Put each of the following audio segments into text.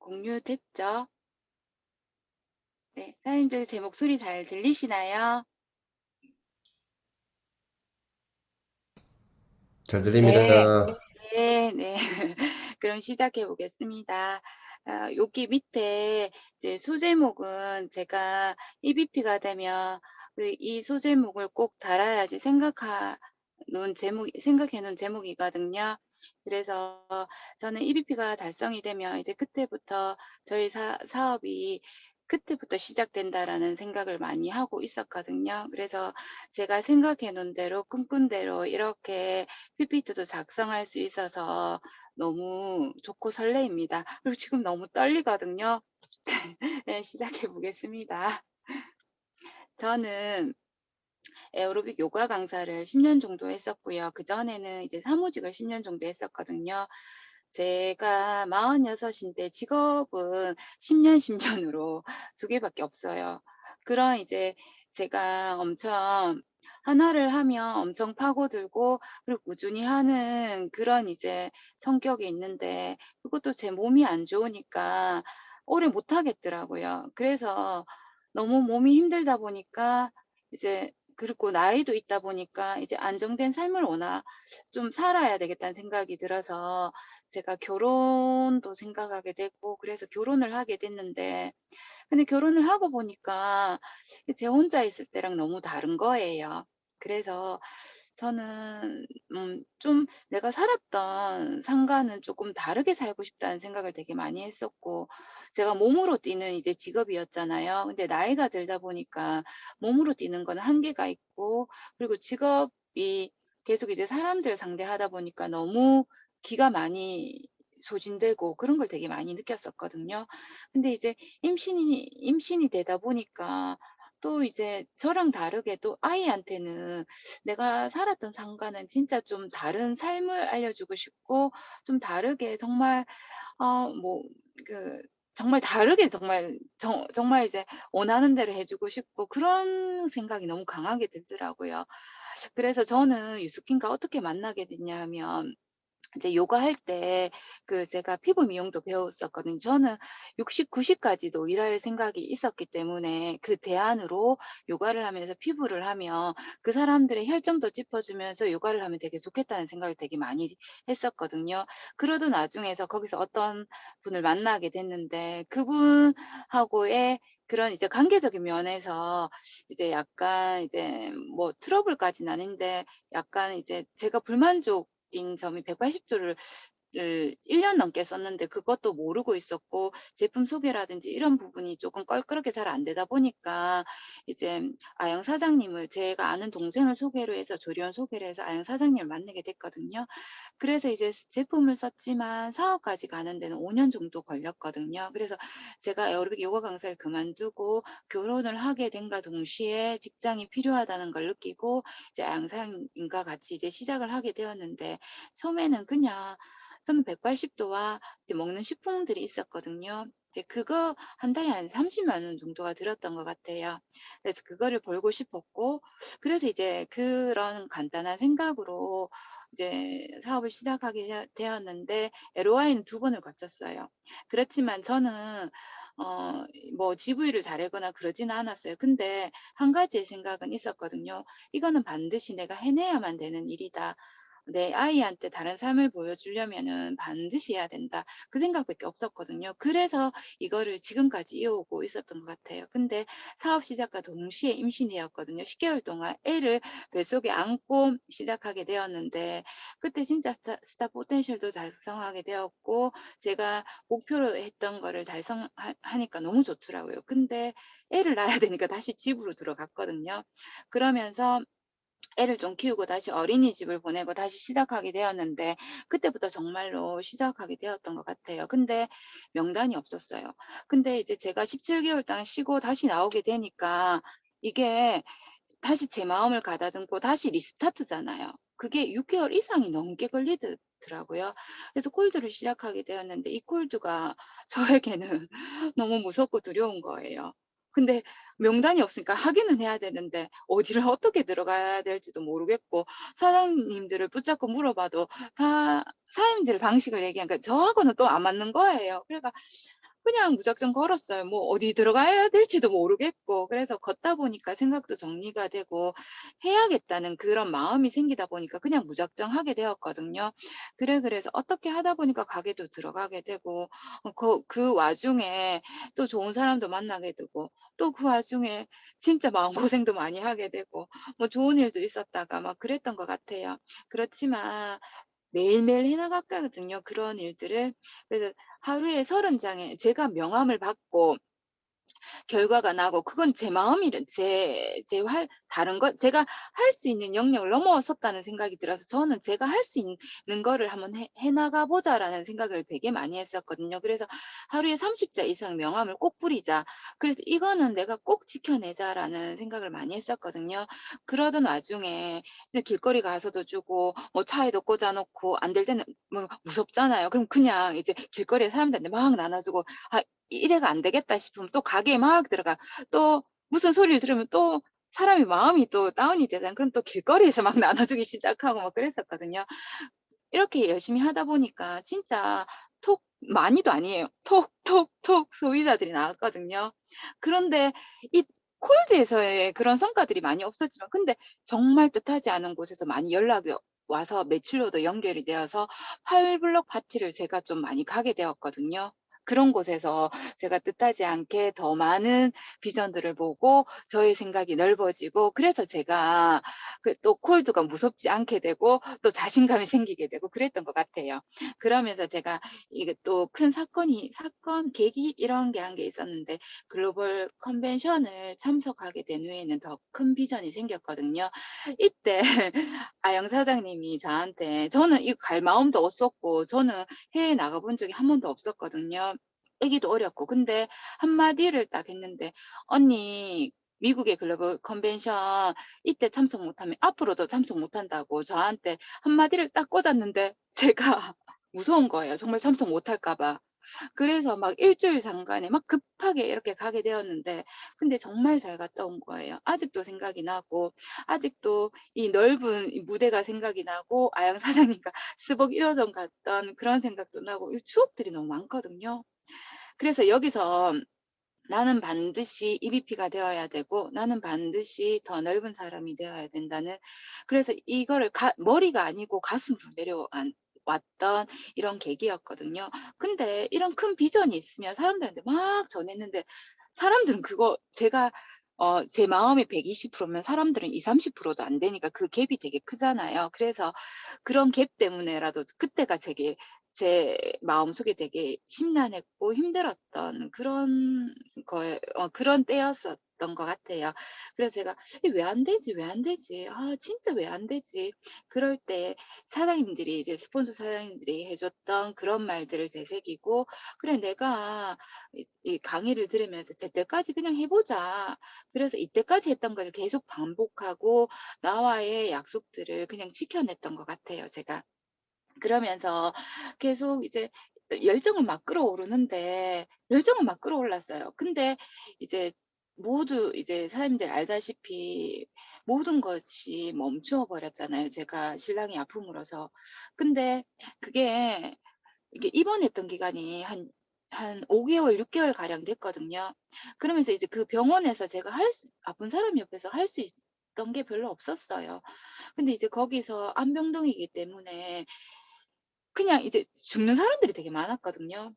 공유됐죠? 네. 사장님들 제 목소리 잘 들리시나요? 잘 네. 들립니다. 네. 네. 그럼 시작해 보겠습니다. 여기 밑에 이제 소제목은 제가 EBP가 되면 이 소제목을 꼭 달아야지 생각해 놓은 제목이거든요. 그래서 저는 EBP가 달성이 되면 이제 그때부터 저희 사업이 그때부터 시작된다라는 생각을 많이 하고 있었거든요. 그래서 제가 생각해 놓은 대로 꿈꾼 대로 이렇게 PPT도 작성할 수 있어서 너무 좋고 설레입니다. 그리고 지금 너무 떨리거든요. 네, 시작해 보겠습니다. 저는 에어로빅 요가 강사를 10년 정도 했었고요. 그전에는 이제 사무직을 10년 정도 했었거든요. 제가 46인데 직업은 10년, 10년으로 두 개밖에 없어요. 그런 이제 제가 엄청 하나를 하면 엄청 파고들고 그리고 꾸준히 하는 그런 이제 성격이 있는데 그것도 제 몸이 안 좋으니까 오래 못 하겠더라고요. 그래서 너무 몸이 힘들다 보니까 이제 그리고 나이도 있다 보니까 이제 '안정된 삶을 좀 살아야 되겠다.'는 생각이 들어서 제가 결혼도 생각하게 되고 그래서 결혼을 하게 됐는데 근데 결혼을 하고 보니까 제 혼자 있을 때랑 너무 다른 거예요. 그래서 저는 좀 '내가 살았던 상과는 쪼끔 다르게 살고 싶다.'는 생각을 되게 많이 했었고 제가 몸으로 뛰는 이제 직업이었잖아요. 근데 나이가 들다 보니까 몸으로 뛰는 거는 한계가 있고 그리고 직업이 계속 이제 사람들 상대하다 보니까 너무 기가 많이 소진되고 그런 걸 되게 많이 느꼈었거든요. 근데 이제 임신이 되다 보니까 또 이제 저랑 다르게 또 아이한테는 내가 살았던 상과는 진짜 좀 다른 삶을 알려주고 싶고 좀 다르게 정말 뭐 그 정말 다르게 정말 이제 원하는 대로 해 주고 싶고 그런 생각이 너무 강하게 들더라고요. 그래서 저는 유스킨과 어떻게 만나게 됐냐 하면 이제 요가할 때 제가 피부 미용도 배웠었거든요. 저는 60, 90 까지도 일할 생각이 있었기 때문에 그 대안으로 요가를 하면서 피부를 하면 그 사람들의 혈점도 짚어 주면서 요가를 하면 되게 좋겠다는 생각을 되게 많이 했었거든요. 그러던 와중에서 거기서 어떤 분을 만나게 됐는데 그분하고의 그런 이제 관계적인 면에서 이제 약간 이제 뭐 트러블까지는 아닌데 약간 이제 제가 불만족인 점이 180 도를 1년 넘게 썼는데 그것도 모르고 있었고 제품 소개라든지 이런 부분이 쪼끔 껄끄럽게 잘 안 되다 보니까 이제 아영 사장님을 제가 아는 동생을 소개로 해서 조리원 소개를 해서 아영 사장님을 만나게 됐거든요. 그래서 이제 제품을 썼지만 사업까지 가는 데는 5년 정도 걸렸거든요. 그래서 제가 에어로빅 요가 강사를 그만두고 결혼을 하게 됨과 동시에 직장이 필요하다는 걸 느끼고 이제 양사님과 같이 이제 시작을 하게 되었는데 처음에는 그냥 저는 180 도와 이제 먹는 식품들이 있었거든요. 이제 그거 한 달에 한 30만 원 정도가 들었던 것 같아요. 그래서 그거를 벌고 싶었고 그래서 이제 그런 간단한 생각으로 이제 사업을 시작하게 되었는데 LOI는 두 번을 거쳤어요. 그렇지만 저는 뭐 GV를 잘하거나 그러지는 않았어요. 근데 한 가지의 생각은 있었거든요. '이거는 반드시 내가 해내야만 되는 일이다. 내 아이한테 다른 삶을 보여주려면은 반드시 해야 된다.' 그 생각밖에 없었거든요. 그래서 이거를 지금까지 이어오고 있었던 것 같아요. 근데 사업 시작과 동시에 임신이었거든요. 10 개월 동안 애를 뱃속에 안고 시작하게 되었는데 그때 진짜 스타 포텐셜도 달성하게 되었고 제가 목표로 했던 거를 하니까 너무 좋더라고요. 근데 애를 낳아야 되니까 다시 집으로 들어갔거든요. 그러면서 애를 좀 키우고 다시 어린이집을 보내고 다시 시작하게 되었는데 그때부터 정말로 시작하게 되었던 것 같아요. 근데 명단이 없었어요. 근데 이제 제가 17 개월 동안 쉬고 다시 나오게 되니까 이게 다시 제 마음을 가다듬고 다시 리스타트잖아요. 그게 6 개월 이상이 넘게 걸리더라고요. 그래서 콜드를 시작하게 되었는데 이 콜드가 저에게는 너무 무섭고 두려운 거예요. 근데 명단이 없으니까 하기는 해야 되는데 어디를 어떻게 들어가야 될지도 모르겠고 사장님들을 붙잡고 물어봐도 다 사장님들 방식을 얘기하니까 저하고는 또 안 맞는 거예요. 그러니까 그냥 무작정 걸었어요. 뭐 어디 들어가야 될지도 모르겠고. 그래서 걷다 보니까 생각도 정리가 되고 해야겠다는 그런 마음이 생기다 보니까 그냥 무작정 하게 되었거든요. 그래서 어떻게 하다 보니까 가게도 들어가게 되고 그 와중에 또 좋은 사람도 만나게 되고 또 그 와중에 진짜 마음고생도 많이 하게 되고 뭐 좋은 일도 있었다가 막 그랬던 것 같아요. 그렇지만 매일매일 해 나갔거든요, 그런 일들을. 그래서 하루에 30 장의 제가 명함을 받고 결과가 나고 그건 제 마음이래 제 활 다른 것 제가 할 수 있는 영역을 넘어섰다는 생각이 들어서 저는 '제가 할 수 있는 거를 한번 해 나가 보자.'라는 생각을 되게 많이 했었거든요. 그래서 '하루에 30자 이상 명함을 꼭 뿌리자.' 그래서 '이거는 내가 꼭 지켜내자.'라는 생각을 많이 했었거든요. 그러던 와중에 이제 길거리 가서도 주고 뭐 차에도 꽂아 놓고 안 될 때는 뭐 무섭잖아요. 그럼 그냥 이제 길거리에 사람들한테 막 나눠 주고 아 이래가 안 되겠다 싶으면 또 가게에 막 들어가 또 무슨 소리를 들으면 또 사람이 마음이 또 다운이 되잖아요. 그럼 또 길거리에서 막 나눠주기 시작하고 막 그랬었거든요. 이렇게 열심히 하다 보니까 진짜 톡 많이도 아니에요. 톡톡톡 소비자들이 나왔거든요. 그런데 이 콜드에서의 그런 성과들이 많이 없었지만 근데 정말 뜻하지 않은 곳에서 많이 연락이 와서 매출로도 연결이 되어서 팔블럭 파티를 제가 좀 많이 가게 되었거든요. 그런 곳에서 제가 뜻하지 않게 더 많은 비전들을 보고 저의 생각이 넓어지고 그래서 제가 그 또 콜드가 무섭지 않게 되고 또 자신감이 생기게 되고 그랬던 것 같아요. 그러면서 제가 이게 또 큰 사건, 계기 이런 게 한 게 있었는데 글로벌 컨벤션을 참석하게 된 후에는 더 큰 비전이 생겼거든요. 이때 아영 사장님이 저한테 저는 이거 갈 마음도 없었고 저는 해외에 나가 본 적이 한 번도 없었거든요. 아기도 어렸고. 근데 한마디를 딱 했는데 "언니 미국의 글로벌 컨벤션 이때 참석 못하면 앞으로도 참석 못한다고 저한테 한마디를 딱 꽂았는데 제가 무서운 거예요. 정말 참석 못할까 봐. 그래서 막 일 주일 잠깐에 막 급하게 이렇게 가게 되었는데 근데 정말 잘 갔다 온 거예요. 아직도 생각이 나고 아직도 이 넓은 이 무대가 생각이 나고 아영 사장님과 스벅 1 호점 갔던 그런 생각도 나고 이 추억들이 너무 많거든요. 그래서 여기서 '나는 반드시 EVP가 되어야 되고 나는 반드시 더 넓은 사람이 되어야 된다.'는 그래서 이거를 머리가 아니고 가슴으로 왔던 이런 계기였거든요. 근데 이런 큰 비전이 있으면 사람들한테 막 전했는데 사람들은 그거 제가 제 마음이 120%면 사람들은 20-30%도 안 되니까 그 갭이 되게 크잖아요. 그래서 그런 갭 때문에라도 그때가 되게 제 마음속에 되게 심란했고 힘들었던 그런 거에 그런 때였었던 것 같아요. 그래서 제가 '이 왜 안 되지, 왜 안 되지? 아 진짜 왜 안 되지?' 그럴 때 사장님들이 이제 스폰서 사장님들이 해 줬던 그런 말들을 되새기고 '그래 내가 이 강의를 들으면서 "때때까지 그냥 해 보자." 그래서 이때까지 했던 걸 계속 반복하고 나와의 약속들을 그냥 지켜냈던 것 같아요 제가. 그러면서 계속 이제 열정은 막 끌어오르는데 열정은 막 끌어올랐어요. 근데 이제 모두 이제 사람들 알다시피 모든 것이 멈춰 버렸잖아요, 제가 신랑이 아픔으로써. 근데 그게 이게 입원했던 기간이 한 5 개월, 6 개월 가량 됐거든요. 그러면서 이제 그 병원에서 제가 아픈 사람 옆에서 할 수 있던 게 별로 없었어요. 근데 이제 거기서 안병동이기 때문에 그냥 이제 죽는 사람들이 되게 많았거든요.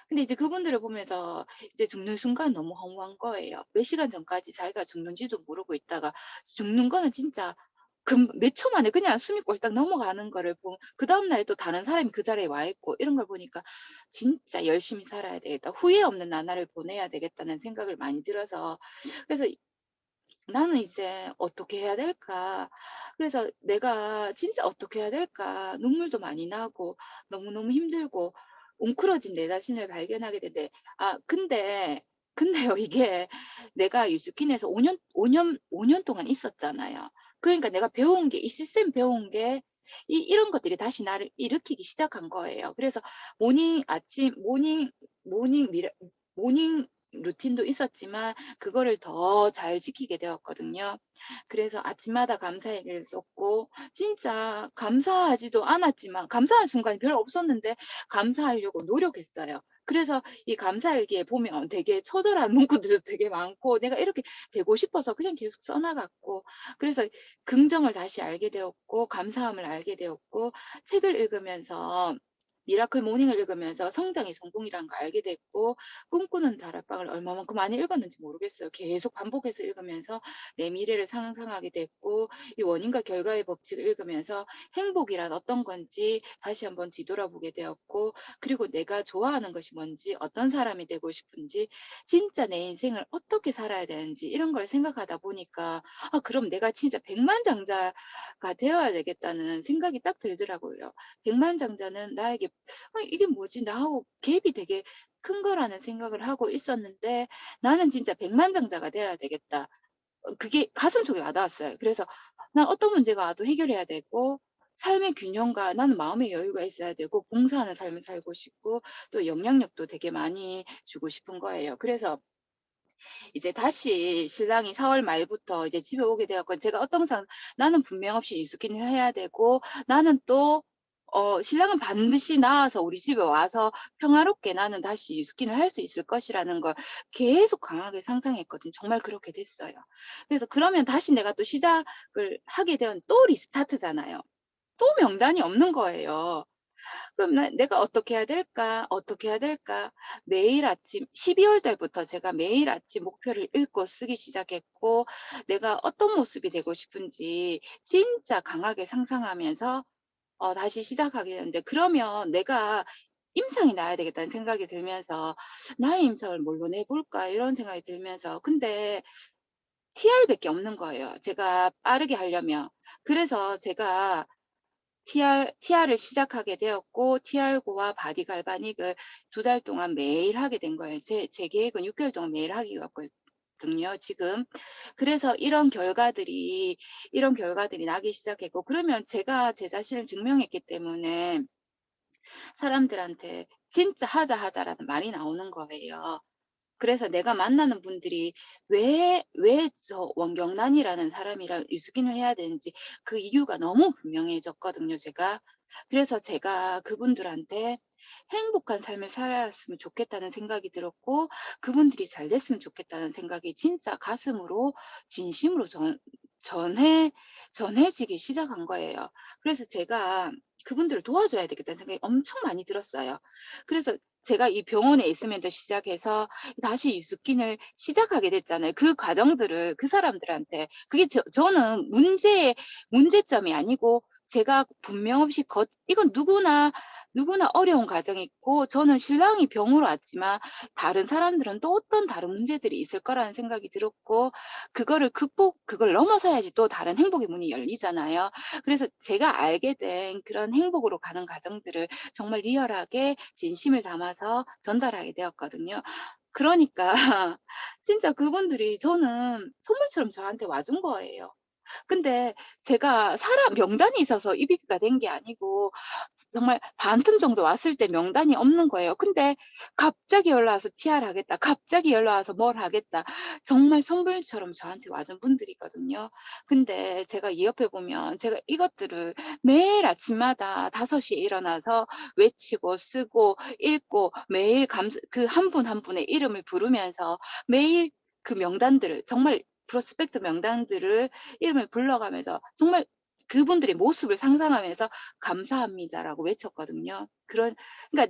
근데 이제 그분들을 보면서 이제 죽는 순간 너무 허무한 거예요. 몇 시간 전까지 자기가 죽는지도 모르고 있다가 죽는 거는 진짜 몇 초 만에 그냥 숨이 꼴딱 넘어가는 거를 그다음 날에 또 다른 사람이 그 자리에 와 있고 이런 걸 보니까 '진짜 열심히 살아야 되겠다. 후회 없는 나날을 보내야 되겠다.'는 생각을 많이 들어서 그래서 '나는 이제 어떻게 해야 될까?' 그래서 '내가 진짜 어떻게 해야 될까?' 눈물도 많이 나고 너무너무 힘들고 웅크러진 내 자신을 발견하게 되는데 근데요 이게 내가 유스킨에서 5년 동안 있었잖아요. 그러니까 내가 배운 게 이 시스템 배운 게 이런 것들이 다시 나를 일으키기 시작한 거예요. 그래서 아침 모닝 미러 모닝 루틴도 있었지만 그거를 더 잘 지키게 되었거든요. 그래서 아침마다 감사일기를 썼고 진짜 감사하지도 않았지만 감사한 순간이 별로 없었는데 감사하려고 노력했어요. 그래서 이 감사일기에 보면 되게 처절한 문구들도 되게 많고 내가 이렇게 되고 싶어서 그냥 계속 써 나갔고, 그래서 긍정을 다시 알게 되었고 감사함을 알게 되었고, 책을 읽으면서 미라클 모닝을 읽으면서 성장이 성공이라는 걸 알게 됐고, 꿈꾸는 다락방을 얼마만큼 많이 읽었는지 모르겠어요. 계속 반복해서 읽으면서 내 미래를 상상하게 됐고, 이 원인과 결과의 법칙을 읽으면서 행복이란 어떤 건지 다시 한번 뒤돌아보게 되었고, 그리고 내가 좋아하는 것이 뭔지, 어떤 사람이 되고 싶은지, 진짜 내 인생을 어떻게 살아야 되는지 이런 걸 생각하다 보니까 '아 그럼 내가 진짜 백만장자가 되어야 되겠다.'는 생각이 딱 들더라고요. 백만장자는 나에게 '이게 뭐지?' 나하고 갭이 되게 큰 거라는 생각을 하고 있었는데 '나는 진짜 백만장자가 되어야 되겠다.' 그게 가슴속에 와 닿았어요. 그래서 난 어떤 문제가 와도 해결해야 되고, 삶의 균형과 나는 마음의 여유가 있어야 되고, 봉사하는 삶을 살고 싶고, 또 영향력도 되게 많이 주고 싶은 거예요. 그래서 이제 다시 신랑이 4월 말부터 이제 집에 오게 되었고, 제가 어떤 상 나는 분명 없이 뉴스킨을 해야 되고, 나는 또 신랑은 반드시 나와서 우리 집에 와서 평화롭게 나는 다시 뉴스킨을 할 수 있을 것이라는 걸 계속 강하게 상상했거든요. 정말 그렇게 됐어요. 그래서 그러면 다시 내가 또 시작을 하게 되면 또 리스타트잖아요. 또 명단이 없는 거예요. 그럼 내가 어떻게 해야 될까? 어떻게 해야 될까?' 매일 아침 12월 달부터 제가 매일 아침 목표를 읽고 쓰기 시작했고, 내가 어떤 모습이 되고 싶은지 진짜 강하게 상상하면서 다시 시작하게 되는데, 그러면 내가 '임상이 나야 되겠다.'는 생각이 들면서 '나의 임상을 뭘로 내 볼까?' 이런 생각이 들면서, 근데 TR 밖에 없는 거예요, 제가 빠르게 하려면. 그래서 제가 TR을 시작하게 되었고, TR고와 바디 갈바닉을 2달 동안 매일 하게 된 거예요. 제 계획은 6 개월 동안 매일 하기였거든요 지금. 그래서 이런 결과들이 나기 시작했고, 그러면 제가 제 자신을 증명했기 때문에 사람들한테 "진짜 하자, 하자."라는 말이 나오는 거예요. 그래서 내가 만나는 분들이 왜 저 원경란이라는 사람이랑 유스킨을 해야 되는지 그 이유가 너무 분명해졌거든요 제가. 그래서 제가 그분들한테 행복한 삶을 살았으면 좋겠다는 생각이 들었고, 그분들이 잘 됐으면 좋겠다는 생각이 진짜 가슴으로 진심으로 전해 전해지기 시작한 거예요. 그래서 제가 그분들을 도와줘야 되겠다는 생각이 엄청 많이 들었어요. 그래서 제가 이 병원에 있으면서 시작해서 다시 유스킨을 시작하게 됐잖아요. 그 과정들을 그 사람들한테, 그게 저는 문제점이 아니고, 제가 분명 없이 이건 누구나 어려운 과정이 있고, 저는 신랑이 병으로 왔지만 다른 사람들은 또 어떤 다른 문제들이 있을 거라는 생각이 들었고, 그걸 넘어서야지 또 다른 행복의 문이 열리잖아요. 그래서 제가 알게 된 그런 행복으로 가는 과정들을 정말 리얼하게 진심을 담아서 전달하게 되었거든요. 그러니까 진짜 그분들이 저는 선물처럼 저한테 와준 거예요. 근데 제가 사람 명단이 있어서 EVP가 된 게 아니고, 정말 반틈 정도 왔을 때 명단이 없는 거예요. 근데 갑자기 연락 와서 TR 하겠다, 갑자기 연락 와서 뭘 하겠다, 정말 선물처럼 저한테 와준 분들이거든요. 근데 제가 이 옆에 보면 제가 이것들을 매일 아침마다 5시에 일어나서 외치고 쓰고 읽고, 매일 그 한 분 한 분의 이름을 부르면서 매일 그 명단들을, 정말 프로스펙트 명단들을 이름을 불러가면서 정말 그분들의 모습을 상상하면서 "감사합니다."라고 외쳤거든요. 그러니까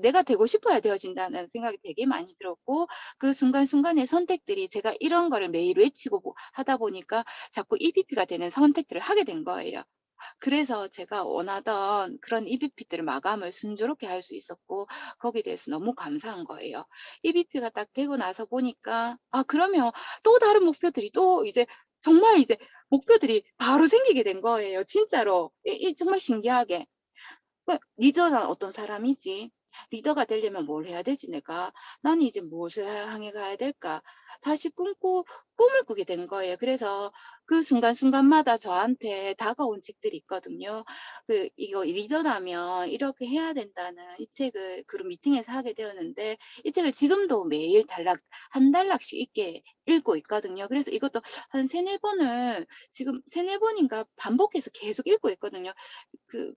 내가 되고 싶어야 되어진다는 생각이 되게 많이 들었고, 그 순간순간의 선택들이 제가 이런 거를 매일 외치고 하다 보니까 자꾸 EVP가 되는 선택들을 하게 된 거예요. 그래서 제가 원하던 그런 EVP들을 마감을 순조롭게 할 수 있었고, 거기에 대해서 너무 감사한 거예요. EVP가 딱 되고 나서 보니까 그러면 또 다른 목표들이 또 이제 정말 이제 목표들이 바로 생기게 된 거예요 진짜로. 정말 신기하게. 리더는 어떤 사람이지? 리더가 되려면 뭘 해야 되지 내가? 나는 이제 무엇을 향해 가야 될까? 다시 꿈을 꾸게 된 거예요. 그래서 그 순간순간마다 저한테 다가온 책들이 있거든요. 이거 리더라면 이렇게 해야 된다는 이 책을 그룹 미팅에서 하게 되었는데, 이 책을 지금도 매일 한 달락씩 읽고 있거든요. 그래서 이것도 한 3-4 번을 지금 3-4 번인가 반복해서 계속 읽고 있거든요.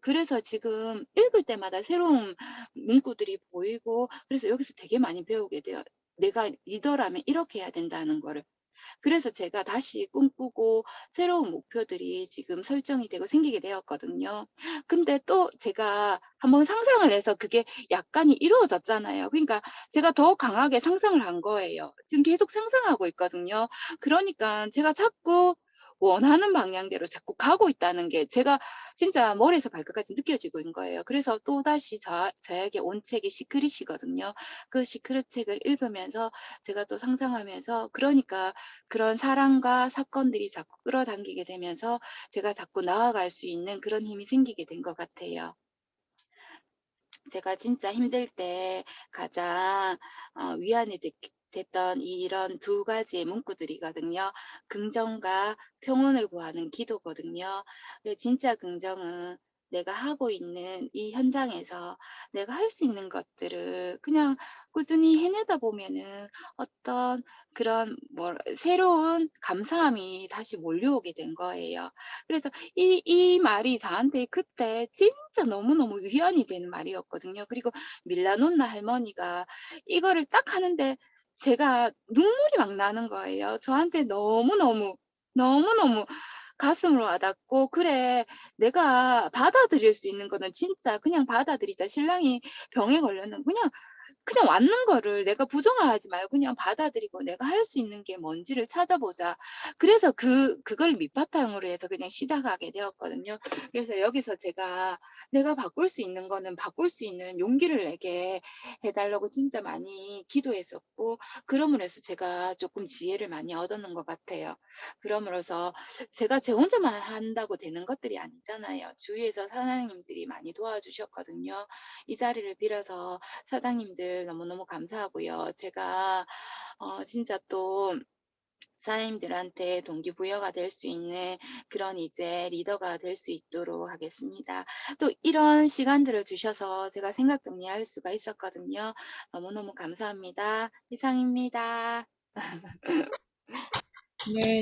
그래서 지금 읽을 때마다 새로운 문구들이 보이고 그래서 여기서 되게 많이 배우게 돼요. 내가 리더라면 이렇게 해야 된다는 거를. 그래서 제가 다시 꿈꾸고 새로운 목표들이 지금 설정이 되고 생기게 되었거든요. 근데 또 제가 한번 상상을 해서 그게 약간이 이루어졌잖아요. 그러니까 제가 더 강하게 상상을 한 거예요. 지금 계속 상상하고 있거든요. 그러니까 제가 자꾸 원하는 방향대로 자꾸 가고 있다는 게 제가 진짜 머리에서 발끝까지 느껴지고 있는 거예요. 그래서 또다시 저에게 온 책이 시크릿이거든요. 그 시크릿 책을 읽으면서 제가 또 상상하면서 그러니까 그런 사람과 사건들이 자꾸 끌어당기게 되면서 제가 자꾸 나아갈 수 있는 그런 힘이 생기게 된 것 같아요. 제가 진짜 힘들 때 가장 위안이 됐던 이런 두 가지의 문구들이거든요. 긍정과 평온을 구하는 기도거든요. 근데 진짜 긍정은 내가 하고 있는 이 현장에서 내가 할 수 있는 것들을 그냥 꾸준히 해내다 보면은 어떤 그런 뭐 새로운 감사함이 다시 몰려오게 된 거예요. 그래서 이 말이 저한테 그때 진짜 너무너무 위안이 되는 말이었거든요. 그리고 밀라노나 할머니가 이거를 딱 하는데 제가 눈물이 막 나는 거예요. 저한테 너무너무, 너무너무 가슴으로 와닿고 '그래 내가 받아들일 수 있는 거는 진짜 그냥 받아들이자. 신랑이 병에 걸렸는 그냥 왔는 거를 내가 부정하지 말고 그냥 받아들이고 내가 할 수 있는 게 뭔지를 찾아보자.' 그래서 그걸 밑바탕으로 해서 그냥 시작하게 되었거든요. 그래서 여기서 제가 내가 바꿀 수 있는 거는 바꿀 수 있는 용기를 내게 해 달라고 진짜 많이 기도했었고 그럼으로 해서 제가 쪼끔 지혜를 많이 얻었는 것 같아요. 그럼으로써 제가 제 혼자만 한다고 되는 것들이 아니잖아요. 주위에서 사장님들이 많이 도와주셨거든요. 이 자리를 빌어서 사장님들 너무너무 감사하고요. 제가 진짜 또 사장님들한테 동기부여가 될 수 있는 그런 이제 리더가 될 수 있도록 하겠습니다. 또 이런 시간들을 주셔서 제가 생각 정리할 수가 있었거든요. 너무너무 감사합니다. 이상입니다. 네.